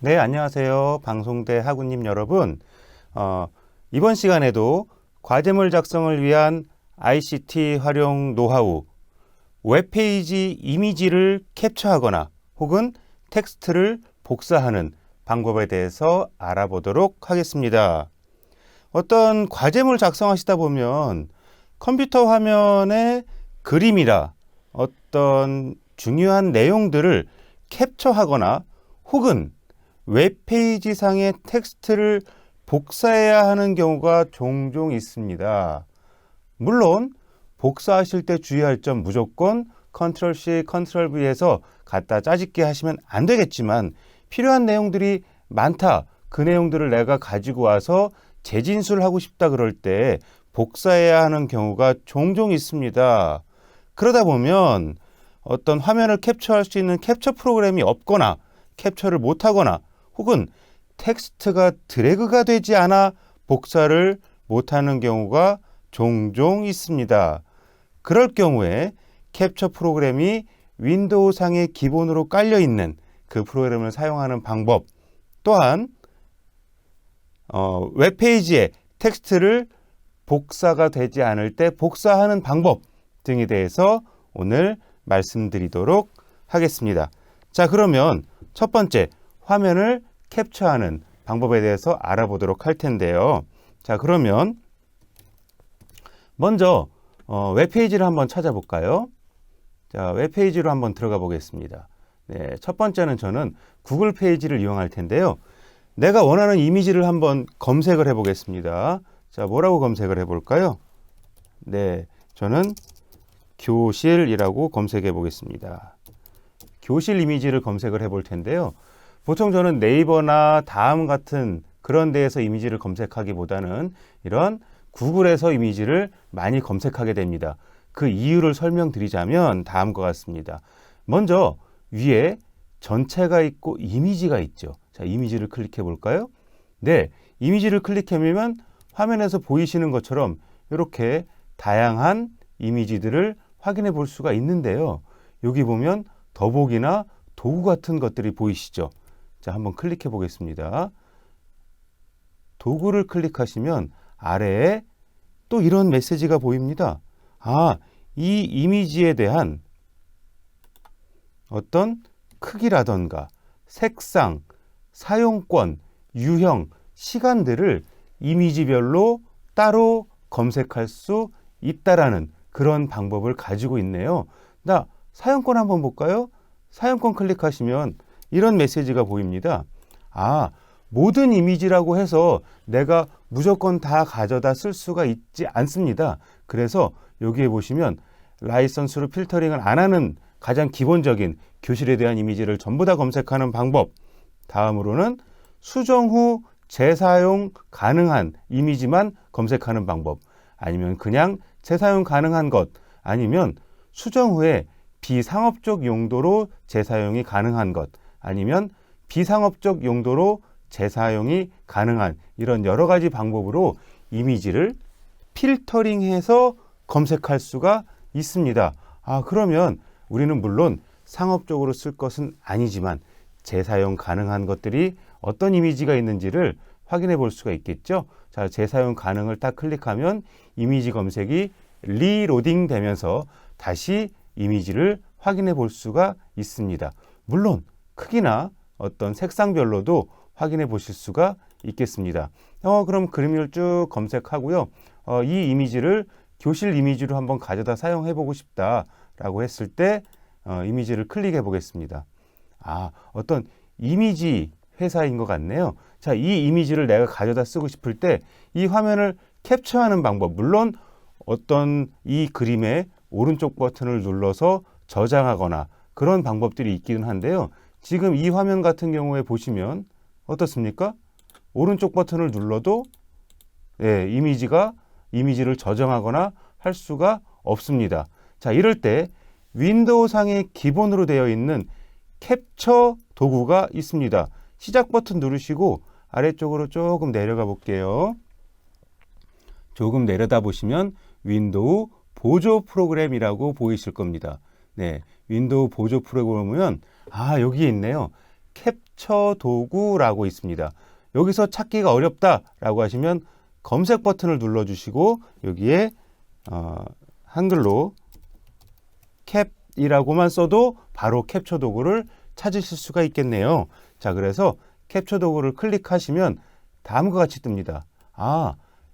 네, 안녕하세요. 방송대 학우님 여러분. 이번 시간에도 과제물 작성을 위한 ICT 활용 노하우, 웹페이지 이미지를 캡처하거나 혹은 텍스트를 복사하는 방법에 대해서 알아보도록 하겠습니다. 어떤 과제물 작성하시다 보면 컴퓨터 화면에 그림이라 어떤 중요한 내용들을 캡처하거나 혹은 웹페이지 상의 텍스트를 복사해야 하는 경우가 종종 있습니다. 물론 복사하실 때 주의할 점 무조건 Ctrl+C, Ctrl+V해서 갖다 짜집기 하시면 안 되겠지만 필요한 내용들이 많다. 그 내용들을 내가 가지고 와서 재진술하고 싶다 그럴 때 복사해야 하는 경우가 종종 있습니다. 그러다 보면 어떤 화면을 캡처할 수 있는 캡처 프로그램이 없거나 캡처를 못하거나 혹은 텍스트가 드래그가 되지 않아 복사를 못하는 경우가 종종 있습니다. 그럴 경우에 캡처 프로그램이 윈도우 상에 기본으로 깔려 있는 그 프로그램을 사용하는 방법, 또한 웹페이지에 텍스트를 복사가 되지 않을 때 복사하는 방법 등에 대해서 오늘 말씀드리도록 하겠습니다. 자, 그러면 첫 번째 화면을 캡처하는 방법에 대해서 알아보도록 할 텐데요. 자, 그러면 먼저 웹페이지를 한번 찾아볼까요? 자, 웹페이지로 한번 들어가 보겠습니다. 네, 첫 번째는 저는 구글 페이지를 이용할 텐데요. 내가 원하는 이미지를 한번 검색을 해 보겠습니다. 자, 뭐라고 검색을 해 볼까요? 네, 저는 교실이라고 검색해 보겠습니다. 교실 이미지를 검색을 해 볼 텐데요. 보통 저는 네이버나 다음 같은 그런 데에서 이미지를 검색하기보다는 이런 구글에서 이미지를 많이 검색하게 됩니다. 그 이유를 설명드리자면 다음과 같습니다. 먼저 위에 전체가 있고 이미지가 있죠. 자, 이미지를 클릭해 볼까요? 네, 이미지를 클릭하면 화면에서 보이시는 것처럼 이렇게 다양한 이미지들을 확인해 볼 수가 있는데요. 여기 보면 더보기나 도구 같은 것들이 보이시죠? 자, 한번 클릭해 보겠습니다. 도구를 클릭하시면 아래에 또 이런 메시지가 보입니다. 아, 이 이미지에 대한 어떤 크기라던가 색상, 사용권, 유형, 시간들을 이미지별로 따로 검색할 수 있다라는 그런 방법을 가지고 있네요. 나 사용권 한번 볼까요? 사용권 클릭하시면 이런 메시지가 보입니다. 아, 모든 이미지라고 해서 내가 무조건 다 가져다 쓸 수가 있지 않습니다. 그래서 여기에 보시면 라이선스로 필터링을 안 하는 가장 기본적인 교실에 대한 이미지를 전부 다 검색하는 방법. 다음으로는 수정 후 재사용 가능한 이미지만 검색하는 방법. 아니면 그냥 재사용 가능한 것. 아니면 수정 후에 비상업적 용도로 재사용이 가능한 것. 아니면 비상업적 용도로 재사용이 가능한 이런 여러 가지 방법으로 이미지를 필터링해서 검색할 수가 있습니다. 아, 그러면 우리는 물론 상업적으로 쓸 것은 아니지만 재사용 가능한 것들이 어떤 이미지가 있는지를 확인해 볼 수가 있겠죠. 자, 재사용 가능을 딱 클릭하면 이미지 검색이 리로딩 되면서 다시 이미지를 확인해 볼 수가 있습니다. 물론 크기나 어떤 색상별로도 확인해 보실 수가 있겠습니다. 그럼 그림을 쭉 검색하고요. 이 이미지를 교실 이미지로 한번 가져다 사용해 보고 싶다라고 했을 때 이미지를 클릭해 보겠습니다. 아, 어떤 이미지 회사인 것 같네요. 자, 이 이미지를 내가 가져다 쓰고 싶을 때 이 화면을 캡처하는 방법, 물론 어떤 이 그림의 오른쪽 버튼을 눌러서 저장하거나 그런 방법들이 있기는 한데요. 지금 이 화면 같은 경우에 보시면 어떻습니까? 오른쪽 버튼을 눌러도 이미지를 저장하거나 할 수가 없습니다. 자, 이럴 때 윈도우 상에 기본으로 되어 있는 캡처 도구가 있습니다. 시작 버튼 누르시고 아래쪽으로 조금 내려가 볼게요. 조금 내려다 보시면 윈도우 보조 프로그램이라고 보이실 겁니다. 네, 윈도우 보조 프로그램은 여기에 있네요. 캡처 도구라고 있습니다. 여기서 찾기가 어렵다라고 하시면 검색 버튼을 눌러주시고 여기에 한글로 캡이라고만 써도 바로 캡처 도구를 찾으실 수가 있겠네요. 자, 그래서 캡처 도구를 클릭하시면 다음과 같이 뜹니다.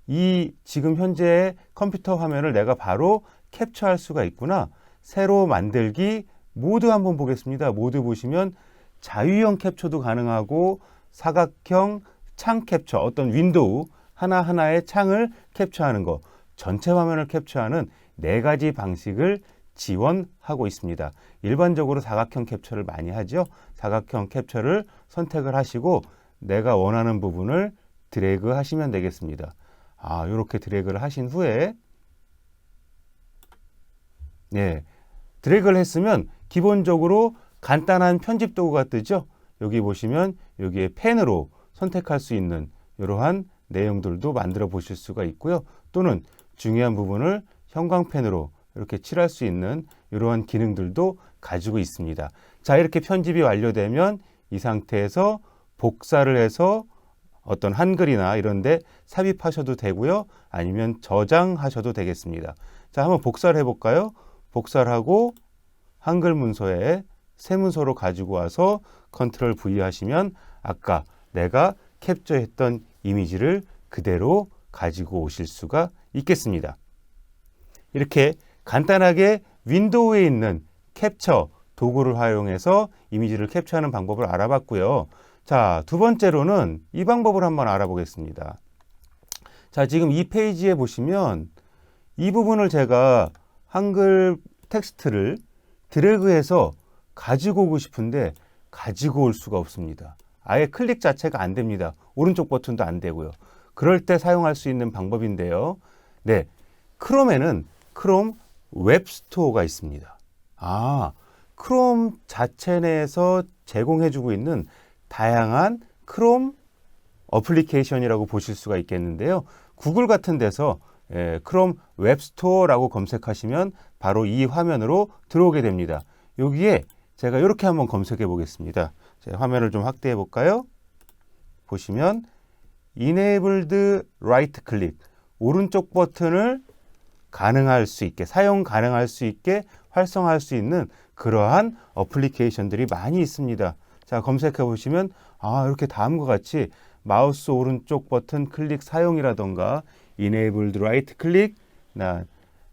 이 지금 현재의 컴퓨터 화면을 내가 바로 캡처할 수가 있구나. 새로 만들기 모드 한번 보겠습니다. 모드 보시면 자유형 캡처도 가능하고 사각형 창 캡처, 어떤 윈도우 하나하나의 창을 캡처하는 거, 전체 화면을 캡처하는 4가지 방식을 지원하고 있습니다. 일반적으로 사각형 캡처를 많이 하죠. 사각형 캡처를 선택을 하시고 내가 원하는 부분을 드래그 하시면 되겠습니다. 이렇게 드래그를 하신 후에 드래그를 했으면 기본적으로 간단한 편집 도구가 뜨죠. 여기 보시면 여기에 펜으로 선택할 수 있는 이러한 내용들도 만들어 보실 수가 있고요. 또는 중요한 부분을 형광펜으로 이렇게 칠할 수 있는 이러한 기능들도 가지고 있습니다. 자, 이렇게 편집이 완료되면 이 상태에서 복사를 해서 어떤 한글이나 이런 데 삽입하셔도 되고요. 아니면 저장하셔도 되겠습니다. 자, 한번 복사를 해볼까요? 복사를 하고 한글 문서에 새 문서로 가지고 와서 컨트롤 V 하시면 아까 내가 캡처했던 이미지를 그대로 가지고 오실 수가 있겠습니다. 이렇게 간단하게 윈도우에 있는 캡처 도구를 활용해서 이미지를 캡처하는 방법을 알아봤고요. 자, 두 번째로는 이 방법을 한번 알아보겠습니다. 자, 지금 이 페이지에 보시면 이 부분을 제가 한글 텍스트를 드래그해서 가지고 오고 싶은데 가지고 올 수가 없습니다. 아예 클릭 자체가 안 됩니다. 오른쪽 버튼도 안 되고요. 그럴 때 사용할 수 있는 방법인데요. 크롬에는 크롬 웹스토어가 있습니다. 크롬 자체 내에서 제공해주고 있는 다양한 크롬 어플리케이션이라고 보실 수가 있겠는데요. 구글 같은 데서 크롬 웹스토어라고 검색하시면 바로 이 화면으로 들어오게 됩니다. 여기에 제가 이렇게 한번 검색해 보겠습니다. 화면을 좀 확대해 볼까요? 보시면 Enabled Right Click, 오른쪽 버튼을 가능할 수 있게, 사용 가능할 수 있게 활성화할 수 있는 그러한 어플리케이션들이 많이 있습니다. 자, 검색해 보시면 이렇게 다음과 같이 마우스 오른쪽 버튼 클릭 사용이라던가 Enabled Right Click,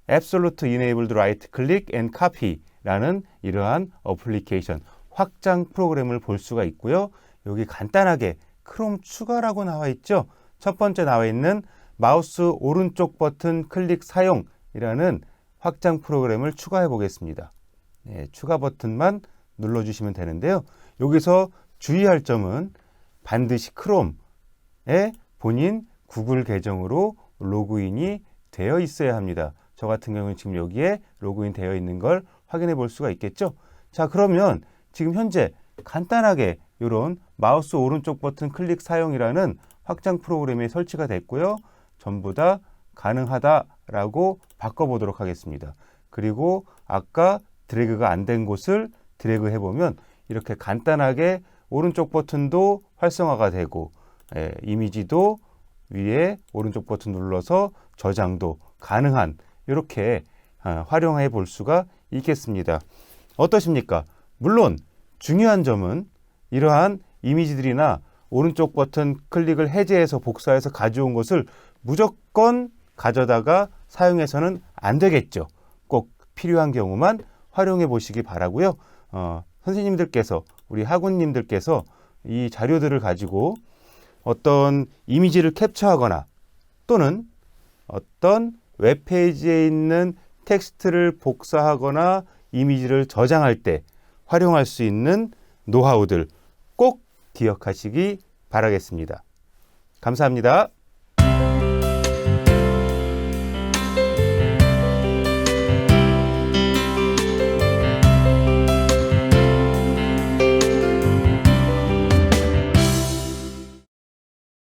Absolute Enabled Right Click and Copy라는 이러한 어플리케이션, 확장 프로그램을 볼 수가 있고요. 여기 간단하게 크롬 추가라고 나와 있죠. 첫 번째 나와 있는 마우스 오른쪽 버튼 클릭 사용이라는 확장 프로그램을 추가해 보겠습니다. 추가 버튼만 눌러주시면 되는데요. 여기서 주의할 점은 반드시 크롬에 본인 구글 계정으로 로그인이 되어 있어야 합니다. 저 같은 경우는 지금 여기에 로그인 되어 있는 걸 확인해 볼 수가 있겠죠. 자, 그러면 지금 현재 간단하게 이런 마우스 오른쪽 버튼 클릭 사용이라는 확장 프로그램이 설치가 됐고요. 전부 다 가능하다라고 바꿔보도록 하겠습니다. 그리고 아까 드래그가 안 된 곳을 드래그 해보면 이렇게 간단하게 오른쪽 버튼도 활성화가 되고 이미지도 위에 오른쪽 버튼 눌러서 저장도 가능한 이렇게 활용해 볼 수가 있겠습니다. 어떠십니까? 물론 중요한 점은 이러한 이미지들이나 오른쪽 버튼 클릭을 해제해서 복사해서 가져온 것을 무조건 가져다가 사용해서는 안 되겠죠. 꼭 필요한 경우만 활용해 보시기 바라고요. 선생님들께서, 우리 학우님들께서 이 자료들을 가지고 어떤 이미지를 캡처하거나 또는 어떤 웹페이지에 있는 텍스트를 복사하거나 이미지를 저장할 때 활용할 수 있는 노하우들 꼭 기억하시기 바라겠습니다. 감사합니다.